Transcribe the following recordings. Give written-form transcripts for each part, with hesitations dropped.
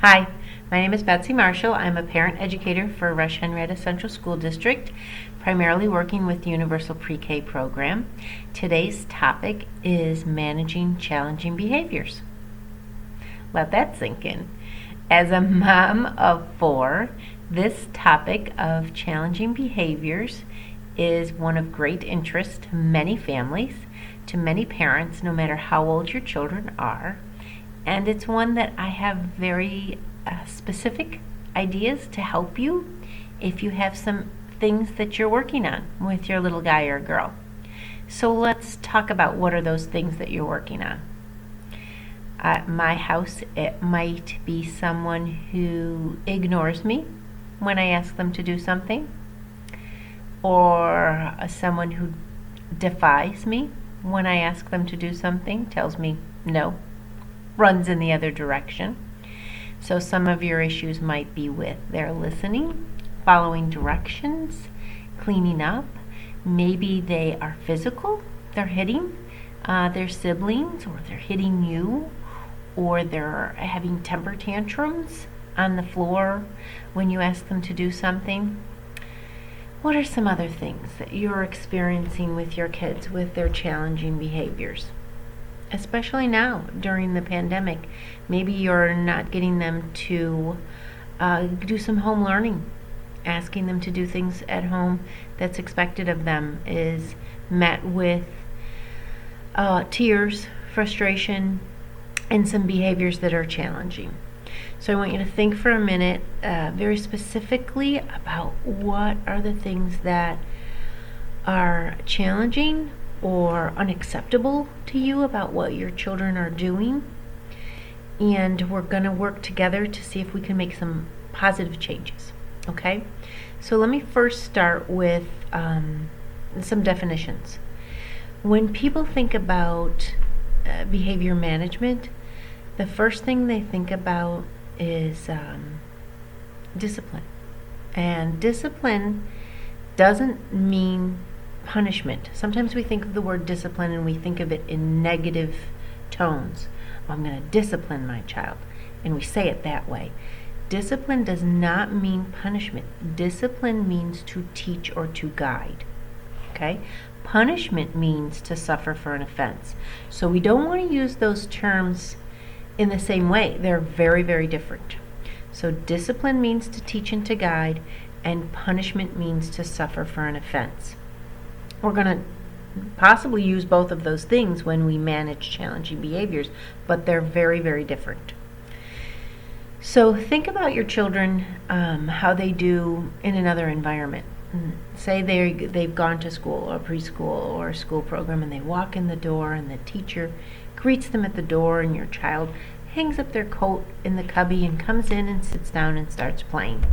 Hi, my name is Betsy Marshall. I'm a parent educator for Rush Henrietta Central School District, primarily working with the Universal Pre-K program. Today's topic is managing challenging behaviors. Let that sink in. As a mom of 4, this topic of challenging behaviors is one of great interest to many families, to many parents, no matter how old your children are. And it's one that I have very specific ideas to help you if you have some things that you're working on with your little guy or girl. So let's talk about what are those things that you're working on. At my house, it might be someone who ignores me when I ask them to do something, or someone who defies me when I ask them to do something, tells me no, runs in the other direction. So some of your issues might be with their listening, following directions, cleaning up. Maybe they are physical, they're hitting their siblings, or they're hitting you, or they're having temper tantrums on the floor when you ask them to do something. What are some other things that you're experiencing with your kids with their challenging behaviors? Especially now during the pandemic, maybe you're not getting them to do some home learning. Asking them to do things at home that's expected of them is met with tears, frustration, and some behaviors that are challenging. So I want you to think for a minute very specifically about what are the things that are challenging or unacceptable to you about what your children are doing. And we're going to work together to see if we can make some positive changes. Okay? So let me first start with some definitions. When people think about behavior management, the first thing they think about is discipline. And discipline doesn't mean punishment. Sometimes we think of the word discipline and we think of it in negative tones. I'm going to discipline my child. And we say it that way. Discipline does not mean punishment. Discipline means to teach or to guide. Okay? Punishment means to suffer for an offense. So we don't want to use those terms in the same way. They're very, very different. So discipline means to teach and to guide, and punishment means to suffer for an offense. We're going to possibly use both of those things when we manage challenging behaviors, but they're very, very different. So think about your children, how they do in another environment. Say they've gone to school or preschool or a school program, and they walk in the door and the teacher greets them at the door, and your child hangs up their coat in the cubby and comes in and sits down and starts playing.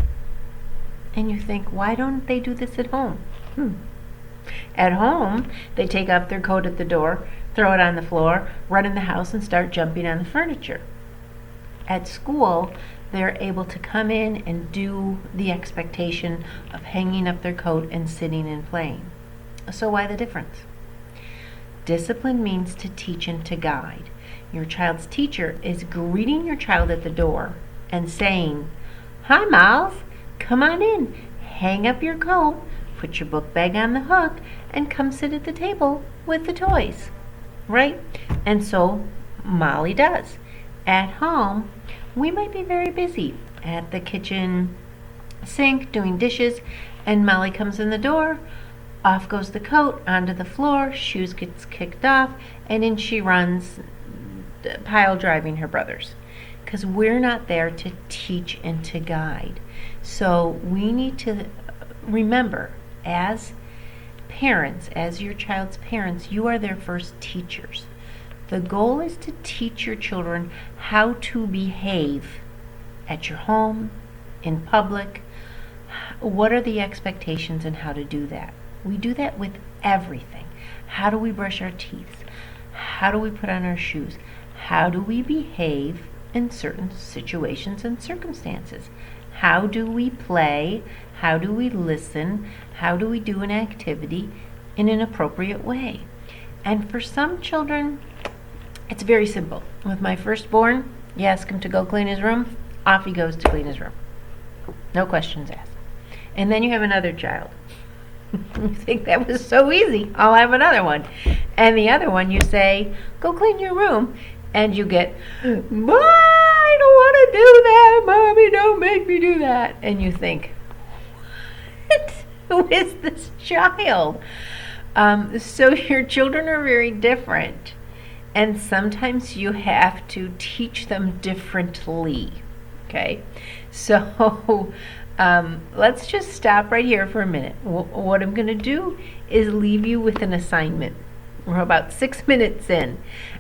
And you think, why don't they do this at home? At home, they take off their coat at the door, throw it on the floor, run in the house, and start jumping on the furniture. At school, they're able to come in and do the expectation of hanging up their coat and sitting and playing. So why the difference? Discipline means to teach and to guide. Your child's teacher is greeting your child at the door and saying, "Hi, Miles, come on in, hang up your coat, put your book bag on the hook, and come sit at the table with the toys." Right? And so Molly does. At home, we might be very busy at the kitchen sink doing dishes, and Molly comes in the door, off goes the coat, onto the floor, shoes gets kicked off, and in she runs, pile driving her brothers. Because we're not there to teach and to guide. So we need to remember, as parents, as your child's parents, you are their first teachers. The goal is to teach your children how to behave at your home, in public. What are the expectations and how to do that? We do that with everything. How do we brush our teeth? How do we put on our shoes? How do we behave in certain situations and circumstances? How do we play? How do we listen? How do we do an activity in an appropriate way? And for some children, it's very simple. With my firstborn, you ask him to go clean his room, Off he goes to clean his room. No questions asked. And then you have another child. You think that was so easy. I'll have another one. And the other one you say, go clean your room. And you get, I don't want to do that. Mommy, don't make me do that. And you think, what? Who is this child? So your children are very different. And sometimes you have to teach them differently. Okay? So let's just stop right here for a minute. What I'm going to do is leave you with an assignment. We're about 6 minutes in.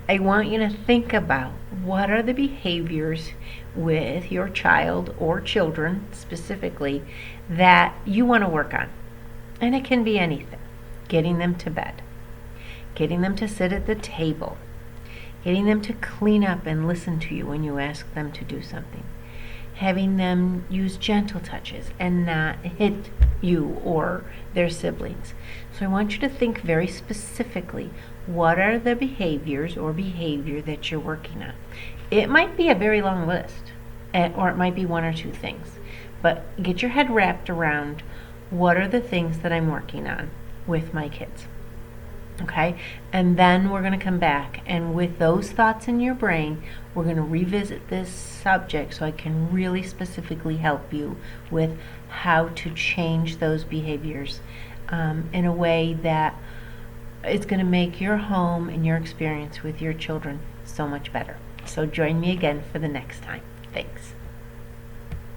I want you to think about what are the behaviors with your child or children specifically that you want to work on. And it can be anything. Getting them to bed. Getting them to sit at the table. Getting them to clean up and listen to you when you ask them to do something. Having them use gentle touches and not hit you or their siblings. So I want you to think very specifically, what are the behaviors or behavior that you're working on? It might be a very long list, or it might be one or two things, but get your head wrapped around what are the things that I'm working on with my kids. Okay, and then we're going to come back, and with those thoughts in your brain, we're going to revisit this subject so I can really specifically help you with how to change those behaviors in a way that it's going to make your home and your experience with your children so much better. So join me again for the next time. Thanks.